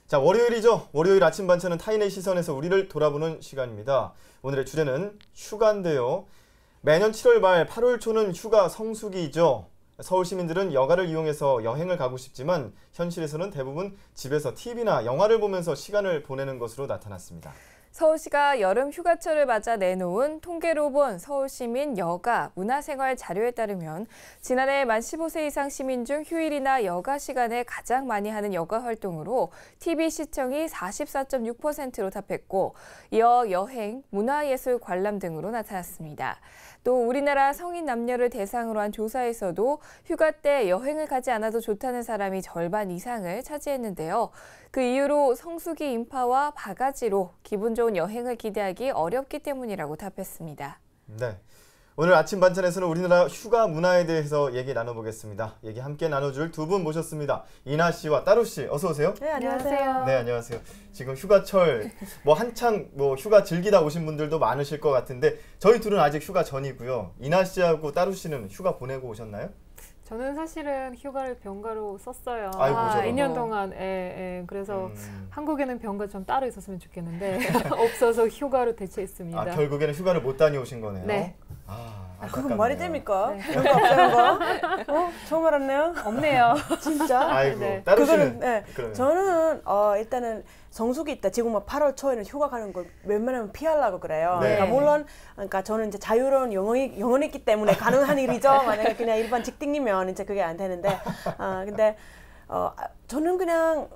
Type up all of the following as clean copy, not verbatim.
자, 월요일이죠. 월요일 아침 반찬은 타인의 시선에서 우리를 돌아보는 시간입니다. 오늘의 주제는 휴가인데요. 매년 7월 말 8월 초는 휴가 성수기죠. 서울 시민들은 여가를 이용해서 여행을 가고 싶지만 현실에서는 대부분 집에서 TV나 영화를 보면서 시간을 보내는 것으로 나타났습니다. 서울시가 여름 휴가철을 맞아 내놓은 통계로 본 서울시민 여가 문화생활 자료에 따르면 지난해 만 15세 이상 시민 중 휴일이나 여가 시간에 가장 많이 하는 여가 활동으로 TV 시청이 44.6%로 답했고 이어 여행, 문화예술 관람 등으로 나타났습니다. 또 우리나라 성인 남녀를 대상으로 한 조사에서도 휴가 때 여행을 가지 않아도 좋다는 사람이 절반 이상을 차지했는데요. 그 이유로 성수기 인파와 바가지로 기분 좋은 여행을 기대하기 어렵기 때문이라고 답했습니다. 네, 오늘 아침 반찬에서는 우리나라 휴가 문화에 대해서 얘기 나눠보겠습니다. 얘기 함께 나눠줄 두 분 모셨습니다. 이나 씨와 따루 씨, 어서 오세요. 네, 안녕하세요. 네, 안녕하세요. 지금 휴가철 한창 휴가 즐기다 오신 분들도 많으실 것 같은데 저희 둘은 아직 휴가 전이고요. 이나 씨하고 따루 씨는 휴가 보내고 오셨나요? 저는 사실은 휴가를 병가로 썼어요. 아이고, 2년 동안. 그래서 한국에는 병가 좀 따로 있었으면 좋겠는데 없어서 휴가로 대체했습니다. 아, 결국에는 휴가를 못 다녀오신 거네요. 네. 그건 말이 됩니까? 네. 병가 없다는 거? 처음 알았네요. 없네요. 진짜? 아이고, 네. 따루 씨는? 그거는, 네. 그러면. 저는 일단은 성수기 있다. 지금 8월 초에는 휴가 가는 걸 웬만하면 피하려고 그래요. 네. 그러니까 물론, 그러니까 저는 이제 자유로운 영혼이 있기 때문에 가능한 일이죠. 만약에 그냥 일반 직딩이면 이제 그게 안 되는데, 근데 저는 그냥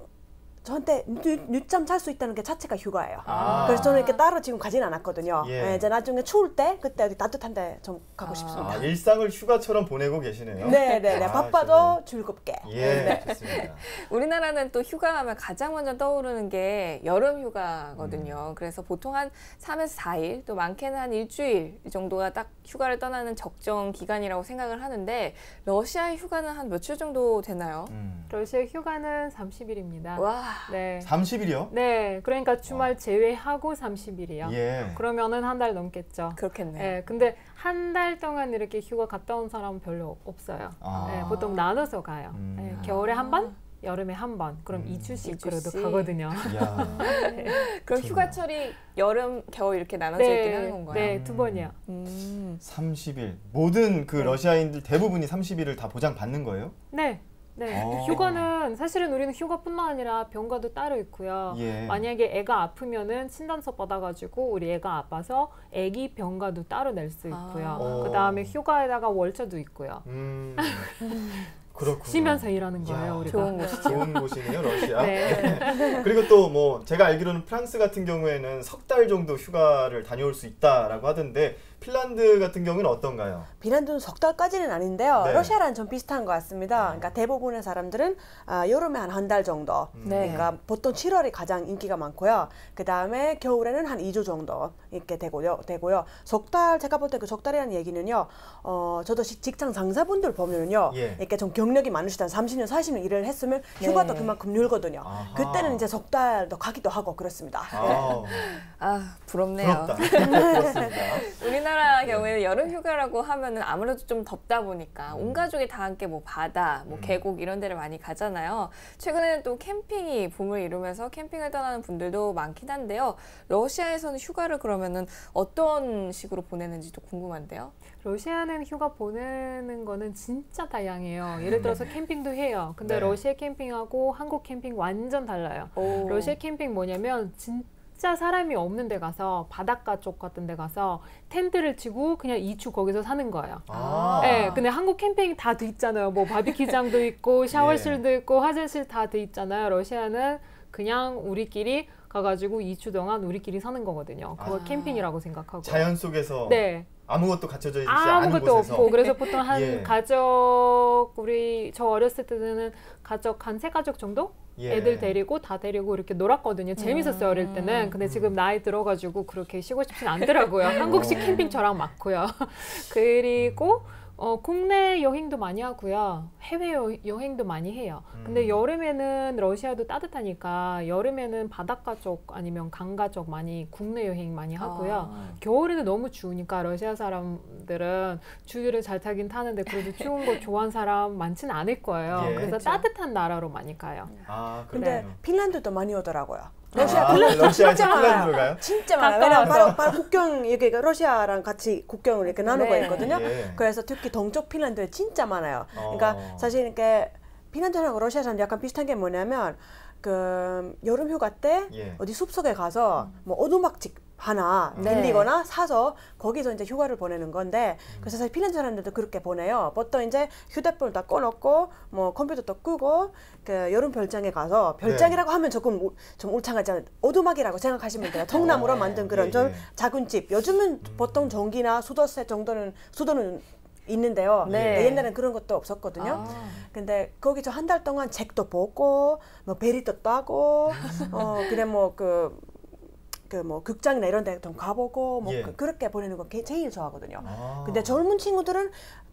저한테 늦잠 잘 수 있다는 게 자체가 휴가예요. 그래서 저는 이렇게 따로 지금 가지는 않았거든요. 예. 이제 나중에 추울 때 그때 어디 따뜻한 데 좀 가고 싶습니다. 일상을 휴가처럼 보내고 계시네요. 네네네. 바빠도 즐겁게. 예, 네. 좋습니다. 우리나라는 또 휴가하면 가장 먼저 떠오르는 게 여름 휴가거든요. 그래서 보통 한 3에서 4일, 또 많게는 한 일주일 이 정도가 딱 휴가를 떠나는 적정 기간이라고 생각을 하는데 러시아의 휴가는 한 며칠 정도 되나요? 러시아 휴가는 30일입니다. 와. 네. 30일이요? 네, 그러니까 주말 제외하고 30일이요. 예. 그러면은 한 달 넘겠죠. 그렇겠네요. 네, 근데 한 달 동안 이렇게 휴가 갔다 온 사람은 별로 없어요. 네, 보통 나눠서 가요. 네, 겨울에 한 번, 여름에 한 번. 그럼 2주씩 그래도 가거든요. 이야. 그럼 휴가철이 여름, 겨울 이렇게 나눠져 있긴 하는 건가요? 네, 두 번이요. 30일. 모든 그 러시아인들 대부분이 30일을 다 보장받는 거예요? 네. 네, 휴가는 사실은 우리는 휴가뿐만 아니라 병가도 따로 있고요. 예. 만약에 애가 아프면은 진단서 받아가지고 우리 애가 아파서 애기 병가도 따로 낼 수 있고요. 그 다음에 휴가에다가 월차도 있고요. 그렇군요. 쉬면서 일하는 거예요, 우리가. 좋은 곳이죠. 좋은 곳이네요, 러시아. 네. 그리고 또 제가 알기로는 프랑스 같은 경우에는 석 달 정도 휴가를 다녀올 수 있다라고 하던데 핀란드 같은 경우는 어떤가요? 핀란드는 석 달까지는 아닌데요. 네. 러시아랑 좀 비슷한 것 같습니다. 그러니까 대부분의 사람들은 여름에 한 달 정도. 네. 그러니까 보통 7월이 가장 인기가 많고요. 그 다음에 겨울에는 한 2주 정도 이렇게 되고요. 석 달, 제가 볼 때 그 석 달이라는 얘기는요. 저도 직장 상사분들 보면은요. 예. 이렇게 좀 경력이 많으시다 30년, 40년 일을 했으면 휴가도 그만큼 늘거든요. 아하. 그때는 이제 석 달도 가기도 하고 그렇습니다. 부럽네요. 부럽다. 그렇습니다. 우리나라 경우에는 여름 휴가라고 하면은 아무래도 좀 덥다 보니까 온 가족이 다 함께 바다, 계곡 이런 데를 많이 가잖아요. 최근에는 또 캠핑이 붐을 이루면서 캠핑을 떠나는 분들도 많긴 한데요. 러시아에서는 휴가를 그러면은 어떤 식으로 보내는지도 궁금한데요. 러시아는 휴가 보내는 거는 진짜 다양해요. 예를 들어서 캠핑도 해요. 근데 네. 러시아 캠핑하고 한국 캠핑 완전 달라요. 러시아 캠핑 뭐냐면 진짜 사람이 없는 데 가서 바닷가 쪽 같은 데 가서 텐트를 치고 그냥 2주 거기서 사는 거예요. 네, 근데 한국 캠핑 다 돼 있잖아요. 바비큐장도 있고 샤워실도 있고 화장실 다 돼 있잖아요. 러시아는 그냥 우리끼리 가가지고 2주 동안 우리끼리 사는 거거든요. 그걸 캠핑이라고 생각하고. 자연 속에서 네. 아무것도 갖춰져 있지 않은 아무것도 곳에서. 없고 그래서 보통 한 예. 가족 저 어렸을 때는 가족 한 3가족 정도 예. 애들 데리고 다 데리고 이렇게 놀았거든요. 재밌었어요 어릴 때는. 근데 지금 나이 들어가지고 그렇게 쉬고 싶진 않더라고요. 한국식 캠핑 저랑 맞고요. 그리고 국내 여행도 많이 하고요. 해외 여행도 많이 해요. 근데 여름에는 러시아도 따뜻하니까 여름에는 바닷가 쪽 아니면 강가 쪽 많이 국내 여행 많이 하고요. 겨울에는 너무 추우니까 러시아 사람들은 추위를 잘 타긴 타는데 그래도 추운 거 좋아하는 사람 많지는 않을 거예요. 예. 그래서 그렇죠. 따뜻한 나라로 많이 가요. 아, 근데 그렇군요. 핀란드도 많이 오더라고요. 러시아에서 진짜 많아요. 핀란드로 가요? 진짜 많아요. 왜냐면 바로 국경 여기 러시아랑 같이 국경을 이렇게 나누고 네. 있거든요. 예. 그래서 특히 동쪽 핀란드에 진짜 많아요. 그러니까 사실 이렇게 핀란드하고 러시아 사람 약간 비슷한 게 뭐냐면 그 여름 휴가 때 예. 어디 숲속에 가서 뭐 오두막집 하나 네. 빌리거나 사서 거기서 이제 휴가를 보내는 건데 그래서 사실 핀란드 사람들도 그렇게 보내요. 보통 이제 휴대폰을 다 꺼놓고 뭐 컴퓨터도 끄고 그 여름 별장에 가서 별장이라고 하면 조금 좀 울창하잖아요. 오두막이라고 생각하시면 돼요. 통나무로 만든 그런 예, 좀 예. 작은 집. 요즘은 보통 전기나 수도세 정도는 수도는 있는데요. 네. 근데 옛날엔 그런 것도 없었거든요. 근데 거기서 한 달 동안 책도 보고 뭐 베리도 따고 그냥 뭐 뭐 극장이나 이런 데 좀 가보고 뭐 예. 그렇게 보내는 거 제일 좋아하거든요. 아. 근데 젊은 친구들은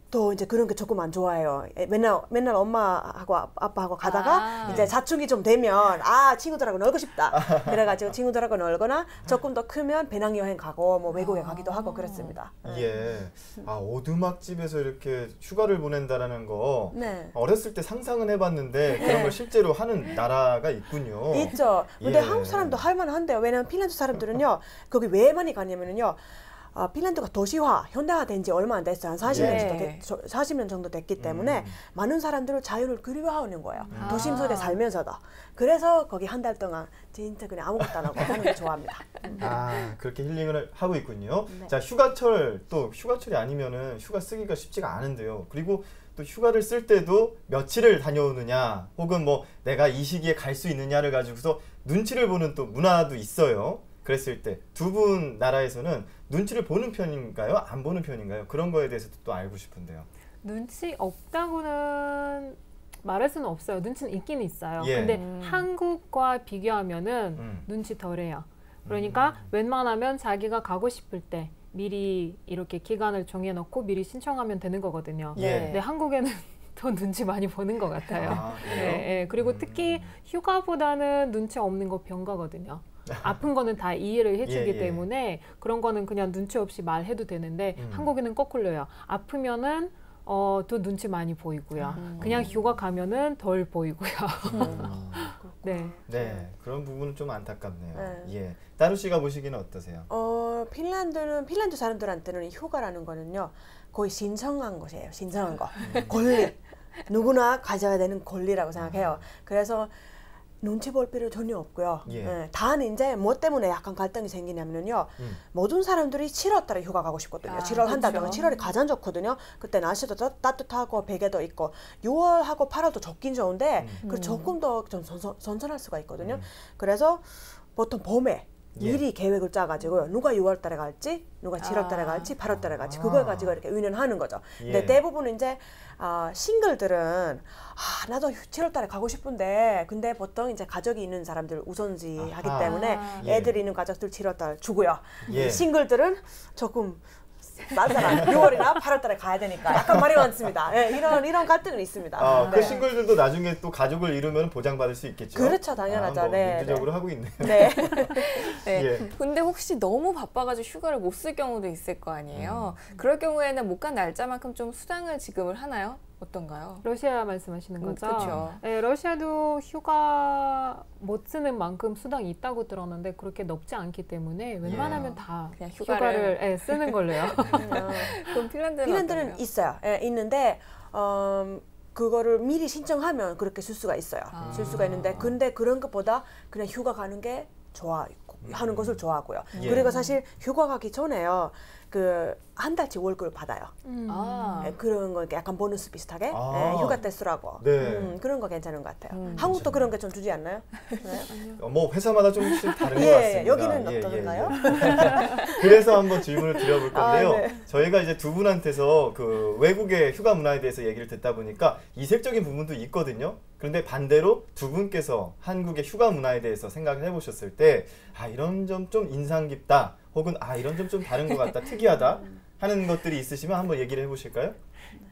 또 이제 그런 게 조금 안 좋아해요. 맨날 엄마하고 아빠하고 가다가 이제 사춘기 좀 되면 친구들하고 놀고 싶다. 그래가지고 친구들하고 놀거나 조금 더 크면 배낭여행 가고 뭐 외국에 가기도 하고 그렇습니다. 예. 오두막집에서 이렇게 휴가를 보낸다라는 거 네. 어렸을 때 상상은 해봤는데 그런 걸 실제로 하는 나라가 있군요. 있죠. 근데 예. 한국 사람도 할만한데요. 왜냐면 핀란드 사람들은요, 거기 왜 많이 가냐면요, 핀란드가 도시화, 현대화된 지 얼마 안 됐어요. 한 40년, 네. 40년 정도 됐기 때문에 많은 사람들은 자유를 그리워하는 거예요. 도심 속에 살면서도. 그래서 거기 한 달 동안 진짜 그냥 아무것도 안 하고 하는 거 좋아합니다. 그렇게 힐링을 하고 있군요. 네. 자, 휴가철이 아니면은 휴가 쓰기가 쉽지가 않은데요. 그리고 또 휴가를 쓸 때도 며칠을 다녀오느냐, 혹은 뭐 내가 이 시기에 갈 수 있느냐를 가지고서 눈치를 보는 또 문화도 있어요. 그랬을 때 두 분 나라에서는 눈치를 보는 편인가요? 안 보는 편인가요? 그런 거에 대해서도 또 알고 싶은데요. 눈치 없다고는 말할 수는 없어요. 눈치는 있긴 있어요. 예. 근데 한국과 비교하면은 눈치 덜해요. 그러니까 웬만하면 자기가 가고 싶을 때 미리 이렇게 기간을 정해놓고 미리 신청하면 되는 거거든요. 예. 근데 한국에는 더 눈치 많이 보는 것 같아요. 그래요? 예. 그리고 특히 휴가보다는 눈치 없는 거 병가거든요. 아픈 거는 다 이해를 해주기 예. 때문에 그런 거는 그냥 눈치 없이 말해도 되는데 한국에는 거꾸로요. 아프면은 또 눈치 많이 보이고요. 그냥 휴가 가면은 덜 보이고요. 네. 네, 그런 부분은 좀 안타깝네요. 네. 예. 따루 씨가 보시기는 어떠세요? 핀란드 사람들한테는 휴가라는 거는요, 거의 신성한 것이에요. 신성한 거. 권리. 누구나 가져야 되는 권리라고 생각해요. 그래서 눈치 볼 필요 전혀 없고요. 예. 단 이제 뭐 때문에 약간 갈등이 생기냐면요. 모든 사람들이 7월 달에 휴가 가고 싶거든요. 7월 한 달 동안 7월이 가장 좋거든요. 그때 날씨도 따뜻하고 베개도 있고 6월하고 8월도 좋긴 좋은데 그 조금 더 좀 선선할 수가 있거든요. 그래서 보통 봄에 미리 계획을 짜가지고 누가 6월 달에 갈지, 누가 7월 달에 갈지, 8월 달에 갈지 그걸 가지고 이렇게 의논하는 거죠. 근데 대부분 이제 싱글들은 나도 7월 달에 가고 싶은데 근데 보통 이제 가족이 있는 사람들 우선시하기 때문에 애들 있는 가족들 7월 달 주고요. 예. 싱글들은 조금 맞잖아. 6월이나 8월 달에 가야 되니까 약간 말이 많습니다. 네, 이런 갈등은 있습니다. 그 싱글들도 나중에 또 가족을 이루면 보장받을 수 있겠죠? 그렇죠, 당연하죠. 뭐 네, 민주적으로 하고 있네요. 네. 네. 예. 근데 혹시 너무 바빠가지고 휴가를 못 쓸 경우도 있을 거 아니에요. 그럴 경우에는 못 간 날짜만큼 좀 수당을 지급을 하나요? 어떤가요? 러시아 말씀하시는 거죠? 그렇죠. 네, 러시아도 휴가 못 쓰는 만큼 수당이 있다고 들었는데 그렇게 높지 않기 때문에 웬만하면 다 그냥 휴가를 쓰는 걸로요. 그럼 핀란드는 핀란드는 있어요. 있는데 그거를 미리 신청하면 그렇게 쓸 수가 있어요. 쓸 수가 있는데 근데 그런 것보다 그냥 휴가 가는 게 하는 것을 좋아하고요. 예. 그리고 사실 휴가 가기 전에요. 한 달치 월급을 받아요. 그런 거 약간 보너스 비슷하게 휴가 때 쓰라고. 네. 그런 거 괜찮은 것 같아요. 한국도 그런 게 좀 주지 않나요? 네. 뭐 회사마다 조금씩 다른 것 예, 같습니다. 여기는 예, 어떤가요? 그래서 한번 질문을 드려볼 건데요. 네. 저희가 이제 두 분한테서 그 외국의 휴가 문화에 대해서 얘기를 듣다 보니까 이색적인 부분도 있거든요. 그런데 반대로 두 분께서 한국의 휴가 문화에 대해서 생각을 해보셨을 때 이런 점 좀 인상 깊다. 혹은 이런 점 좀 다른 것 같다, 특이하다. 하는 것들이 있으시면 한번 얘기를 해보실까요?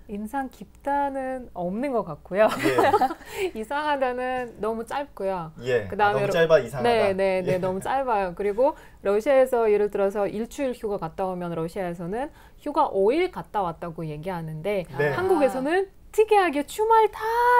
인상 깊다는 없는 것 같고요. 예. 이상하다는 너무 짧고요. 예. 그다음에 너무 짧아 이상하다. 네, 예. 너무 짧아요. 그리고 러시아에서 예를 들어서 일주일 휴가 갔다 오면 러시아에서는 휴가 5일 갔다 왔다고 얘기하는데 네. 한국에서는 특이하게 주말 다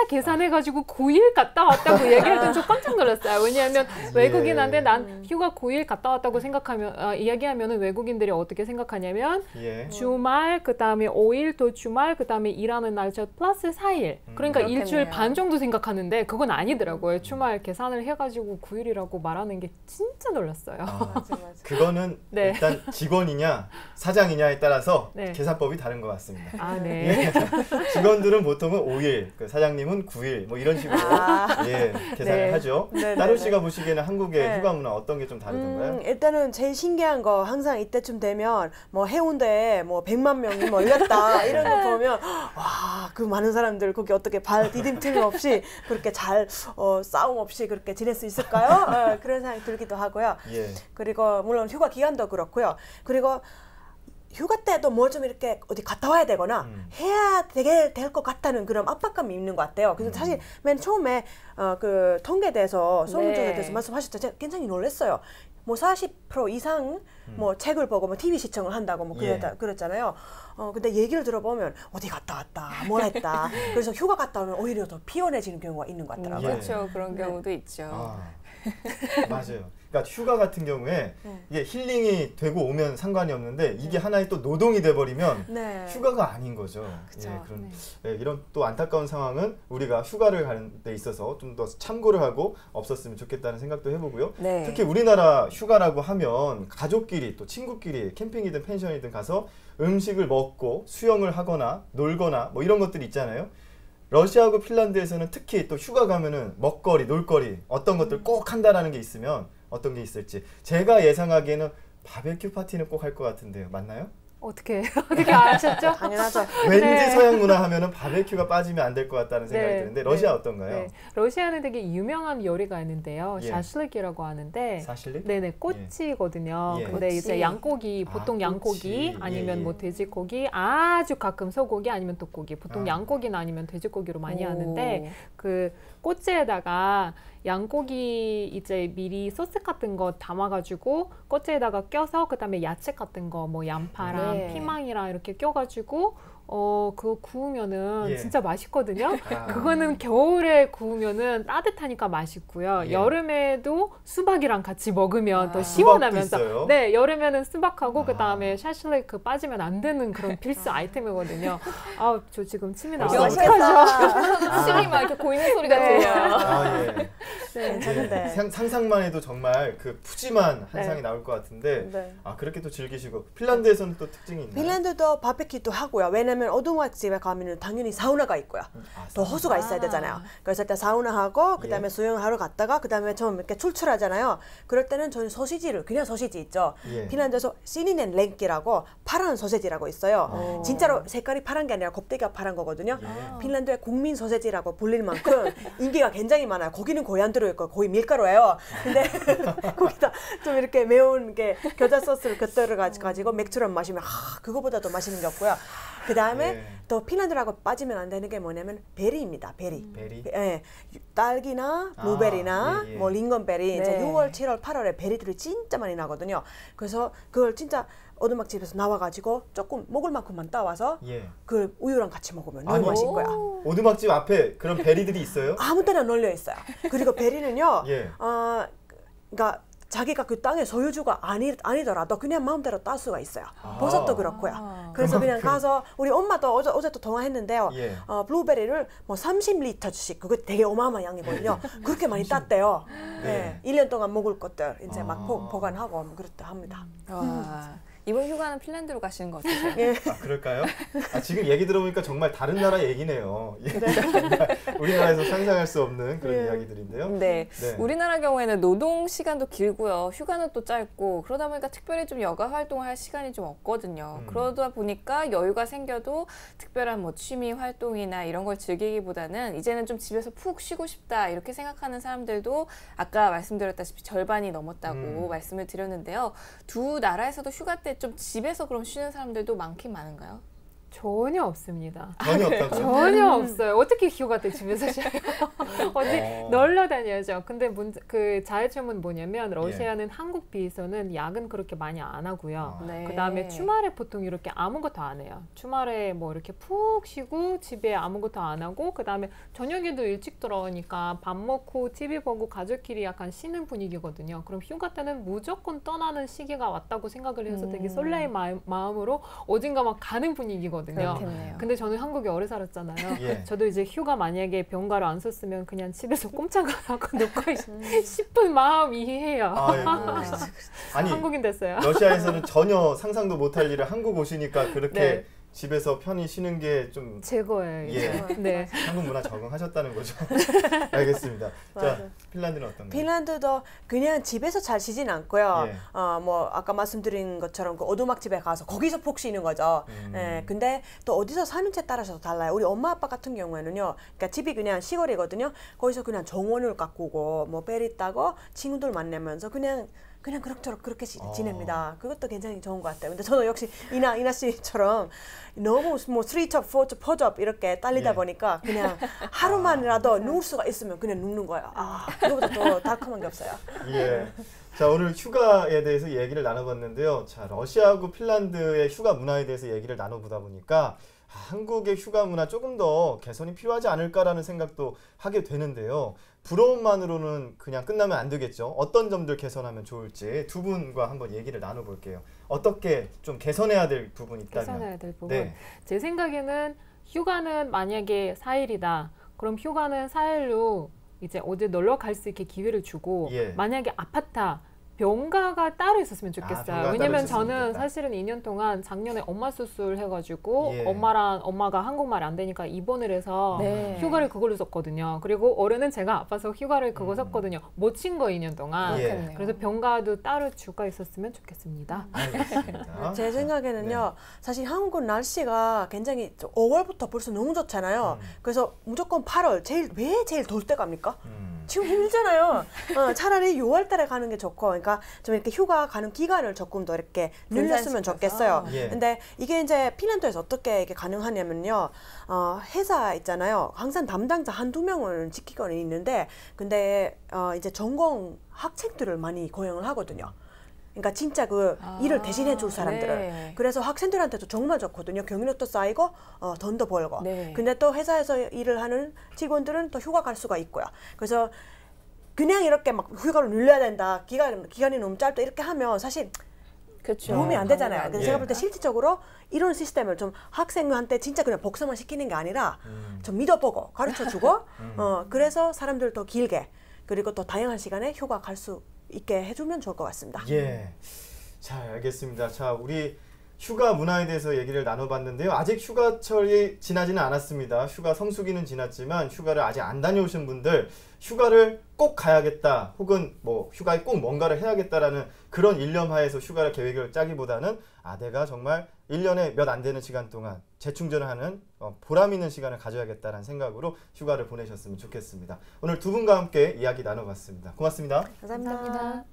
계산해가지고 9일 갔다 왔다고 얘기할 땐 저 깜짝 놀랐어요. 왜냐하면 외국인한테 난 휴가 9일 갔다 왔다고 생각하면 이야기하면은 외국인들이 어떻게 생각하냐면 예. 주말 그다음에 5일 또 주말 그다음에 일하는 날짜 플러스 4일 그러니까 그렇겠네요. 일주일 반 정도 생각하는데 그건 아니더라고요. 주말 계산을 해가지고 9일이라고 말하는 게 진짜 놀랐어요. 아, 맞아, 맞아. 그거는 네. 일단 직원이냐 사장이냐에 따라서 네. 계산법이 다른 것 같습니다. 아 네. 예. 직원들은 보통은 5일, 그 사장님은 9일 뭐 이런 식으로 예, 계산을 네. 하죠. 네, 나루 네, 씨가 보시기에는 한국의 네. 휴가 문화 어떤 게 좀 다르던가요? 일단은 제일 신기한 거 항상 이때쯤 되면 뭐 해운대에 뭐 100만 명이 몰렸다 이런 거 보면 와, 그 많은 사람들 거기 어떻게 발 디딤 틈 없이 그렇게 잘 싸움 없이 그렇게 지낼 수 있을까요? 그런 생각이 들기도 하고요. 예. 그리고 물론 휴가 기간도 그렇고요. 그리고 휴가 때도 뭐 좀 이렇게 어디 갔다 와야 되거나 해야 되게 될 것 같다는 그런 압박감이 있는 것 같아요. 그래서 사실 맨 처음에 그 통계대에서 설문조사에 대해서 말씀하셨죠. 제가 굉장히 놀랐어요. 뭐 40% 이상 뭐 책을 보고 뭐 TV 시청을 한다고 뭐 그랬잖아요. 근데 얘기를 들어보면 어디 갔다 왔다, 뭘 했다. 그래서 휴가 갔다 오면 오히려 더 피곤해지는 경우가 있는 것 같더라고요. 예. 그렇죠. 그런 경우도 있죠. 아, 맞아요. 그러니까 휴가 같은 경우에 이게 힐링이 되고 오면 상관이 없는데 이게 하나의 또 노동이 돼버리면 네. 휴가가 아닌 거죠. 그쵸. 예, 그런 이런 또 안타까운 상황은 우리가 휴가를 가는 데 있어서 좀 더 참고를 하고 없었으면 좋겠다는 생각도 해보고요. 네. 특히 우리나라 휴가라고 하면 가족끼리 또 친구끼리 캠핑이든 펜션이든 가서 음식을 먹고 수영을 하거나 놀거나 뭐 이런 것들이 있잖아요. 러시아하고 핀란드에서는 특히 또 휴가 가면은 먹거리, 놀거리 어떤 것들 꼭 한다라는 게 있으면 어떤 게 있을지 제가 예상하기에는 바베큐 파티는 꼭 할 것 같은데요. 맞나요? 어떻게 아셨죠? 당연하죠. 왠지 네. 서양 문화 하면은 바베큐가 빠지면 안 될 것 같다는 생각이 네. 드는데 러시아 네. 어떤가요? 네. 러시아는 되게 유명한 요리가 있는데요. 예. 샤슬릭이라고 하는데 사실리? 네네 꼬치거든요. 예. 근데 꼬치. 이제 양고기 아, 보통 양고기 꼬치. 아니면 예, 예. 뭐 돼지고기 아주 가끔 소고기 아니면 떡고기 보통 아. 양고기나 아니면 돼지고기로 많이 오. 하는데 그 꼬치에다가 양고기 이제 미리 소스 같은 거 담아가지고 꼬치에다가 껴서 그다음에 야채 같은 거 뭐 양파랑 네. 피망이랑 이렇게 껴가지고 그거 구우면은 예. 진짜 맛있거든요. 아. 그거는 겨울에 구우면은 따뜻하니까 맛있고요. 예. 여름에도 수박이랑 같이 먹으면 더 아. 시원하면서. 수박도 있어요? 네, 여름에는 수박하고 아. 그다음에 샤슬릭 빠지면 안 되는 그런 필수 아이템이거든요. 아, 저 지금 침이 나와요. 벌써 맛있겠다. 침이 막 이렇게 고이는 소리가 네. 들려. 아, 예. 괜찮은데. 상상만 해도 정말 그 푸짐한 네. 한상이 나올 것 같은데 네. 아 그렇게 또 즐기시고 핀란드에서는 또 특징이 있나요? 핀란드도 바베큐도 하고요. 왜냐면 어두막집에 가면은 당연히 사우나가 있고요. 또 호수가 있어야 되잖아요. 그래서 일단 사우나하고 그다음에 예. 수영하러 갔다가 그다음에 좀 이렇게 출출하잖아요. 그럴 때는 저는 소시지를 그냥 소시지 있죠. 예. 핀란드에서 시니넨 랭키라고 파란 소시지라고 있어요. 진짜로 색깔이 파란 게 아니라 곱데기가 파란 거거든요. 예. 핀란드의 국민 소시지라고 불릴 만큼 인기가 굉장히 많아요. 거기는 거의 안 들어있고 거의 밀가루예요. 근데 거기다 좀 이렇게 매운 게 겨자 소스를 곁들여 가지고 맥주랑 마시면 그거보다 더 맛있는 게 없고요. 그 다음에 예. 또 핀란드라고 빠지면 안 되는 게 뭐냐면 베리입니다. 베리. 베리? 예, 딸기나 블루베리나 예, 예. 뭐 링건베리 이제 네. 6월, 7월, 8월에 베리들이 진짜 많이 나거든요. 그래서 그걸 진짜 오두막집에서 나와가지고 조금 먹을 만큼만 따와서 예. 그 우유랑 같이 먹으면 너무 아니, 맛있고요. 오두막집 앞에 그런 베리들이 있어요? 아무 때나 널려 있어요. 그리고 베리는요, 예. 그러니까 자기가 그 땅의 소유주가 아니더라도 그냥 마음대로 딸 수가 있어요. 버섯도 그렇고요. 그래서 그냥 가서 우리 엄마도 어제 또 통화했는데요. 예. 블루베리를 뭐 30리터씩 그거 되게 어마어마한 양이거든요. 그렇게 많이 땄대요. 네. 네. 1년 동안 먹을 것들 이제 막 아. 보관하고 뭐 그렇다 합니다. 와, 이번 휴가는 핀란드로 가시는 거 어떠세요? 아 그럴까요? 아, 지금 얘기 들어보니까 정말 다른 나라 얘기네요. 정말 우리나라에서 상상할 수 없는 그런 예. 이야기들인데요. 네. 네. 우리나라 경우에는 노동 시간도 길고요. 휴가는 또 짧고 그러다 보니까 특별히 좀 여가 활동을 할 시간이 좀 없거든요. 그러다 보니까 여유가 생겨도 특별한 뭐 취미 활동이나 이런 걸 즐기기보다는 이제는 좀 집에서 푹 쉬고 싶다 이렇게 생각하는 사람들도 아까 말씀드렸다시피 절반이 넘었다고 말씀을 드렸는데요. 두 나라에서도 휴가 때 때 좀 집에서 그럼 쉬는 사람들도 많긴 많은가요? 전혀 없습니다. 전혀 없다고요? 전혀 없어요. 어떻게 휴가 때 집에서 쉬어요? 어디 놀러 다녀야죠. 근데 그 자해점은 뭐냐면 러시아는 한국 비해서는 야근 그렇게 많이 안 하고요. 네. 그다음에 주말에 보통 이렇게 아무것도 안 해요. 주말에 뭐 이렇게 푹 쉬고 집에 아무것도 안 하고 그다음에 저녁에도 일찍 들어오니까 밥 먹고 TV 보고 가족끼리 약간 쉬는 분위기거든요. 그럼 휴가 때는 무조건 떠나는 시기가 왔다고 생각을 해서 되게 설레는 마음으로 어딘가 막 가는 분위기거든요. 그렇겠네요. 근데 저는 한국에 오래 살았잖아요. 예. 저도 이제 휴가 만약에 병가를 안 썼으면 그냥 집에서 꼼짝을 하고 눕고 싶은 마음 이해해요. 아니 한국인 됐어요. 러시아에서는 전혀 상상도 못할 일을 한국 오시니까 그렇게 네. 집에서 편히 쉬는 게 좀 제거예요. 예. 네. 한국 문화 적응하셨다는 거죠. 알겠습니다. 자, 핀란드는 어떤가요? 핀란드도 그냥 집에서 잘 쉬진 않고요. 예. 뭐 아까 말씀드린 것처럼 그 오두막 집에 가서 거기서 푹 쉬는 거죠. 예, 근데 또 어디서 사는지에 따라서 달라요. 우리 엄마 아빠 같은 경우에는요. 그러니까 집이 그냥 시골이거든요. 거기서 그냥 정원을 가꾸고 뭐 베리 따고 친구들 만나면서 그냥 그럭저럭 그렇게 지냅니다. 그것도 굉장히 좋은 것 같아요. 근데 저는 역시 이나 씨처럼 너무 뭐 3첩, 4첩, 4첩 이렇게 딸리다 예. 보니까 그냥 하루만이라도 누울 수가 있으면 그냥 눕는 거예요. 그거보다 더 달콤한 게 없어요. 예. 자, 오늘 휴가에 대해서 얘기를 나눠봤는데요. 자, 러시아하고 핀란드의 휴가 문화에 대해서 얘기를 나눠보다 보니까 한국의 휴가 문화 조금 더 개선이 필요하지 않을까라는 생각도 하게 되는데요. 부러움만으로는 그냥 끝나면 안 되겠죠. 어떤 점들 개선하면 좋을지 두 분과 한번 얘기를 나눠볼게요. 어떻게 좀 개선해야 될 부분이 있다면? 개선해야 될 부분. 네. 제 생각에는 휴가는 만약에 4일이다. 그럼 휴가는 4일로 이제 어디 놀러 갈 수 있게 기회를 주고 예. 만약에 아파트 병가가 따로 있었으면 좋겠어요. 병가가 따로 왜냐면 있었으면 저는 좋겠다. 사실은 2년 동안 작년에 엄마 수술 해가지고 예. 엄마가 한국말이 안 되니까 입원을 해서 네. 휴가를 그걸로 썼거든요. 그리고 올해는 제가 아파서 휴가를 그거 썼거든요. 못 친 거 2년 동안. 예. 그렇겠네요. 그래서 병가도 따로 주가 있었으면 좋겠습니다. 알겠습니다. 제 생각에는요. 사실 한국 날씨가 굉장히 5월부터 벌써 너무 좋잖아요. 그래서 무조건 8월 왜 제일 더울 때 갑니까? 지금 힘들잖아요. 차라리 6월 달에 가는 게 좋고, 그러니까 좀 이렇게 휴가 가는 기간을 조금 더 이렇게 늘렸으면 좋겠어요. 예. 근데 이게 이제 핀란드에서 어떻게 이게 가능하냐면요. 회사 있잖아요. 항상 담당자 한두 명은 지키고는 있는데, 근데 이제 전공 학생들을 많이 고용을 하거든요. 그러니까 진짜 그 일을 대신해 줄 사람들을. 네. 그래서 학생들한테도 정말 좋거든요. 경력도 쌓이고 돈도 벌고. 네. 근데 또 회사에서 일을 하는 직원들은 또 휴가 갈 수가 있고요. 그래서 그냥 이렇게 막 휴가를 늘려야 된다. 기간이 너무 짧다. 이렇게 하면 사실 그렇죠. 도움이 안 되잖아요. 그래서 예. 제가 볼 때 실질적으로 이런 시스템을 좀 학생한테 진짜 그냥 복사만 시키는 게 아니라 좀 믿어보고 가르쳐주고 그래서 사람들 더 길게 그리고 또 다양한 시간에 휴가 갈 수 있게 해주면 좋을 것 같습니다. 예. 자, 알겠습니다. 자, 우리 휴가 문화에 대해서 얘기를 나눠봤는데요. 아직 휴가철이 지나지는 않았습니다. 휴가 성수기는 지났지만 휴가를 아직 안 다녀오신 분들 휴가를 꼭 가야겠다 혹은 뭐 휴가에 꼭 뭔가를 해야겠다라는 그런 일념하에서 휴가를 계획을 짜기보다는 내가 정말 1년에 몇 안 되는 시간 동안 재충전을 하는 보람 있는 시간을 가져야겠다는 생각으로 휴가를 보내셨으면 좋겠습니다. 오늘 두 분과 함께 이야기 나눠봤습니다. 고맙습니다. 감사합니다.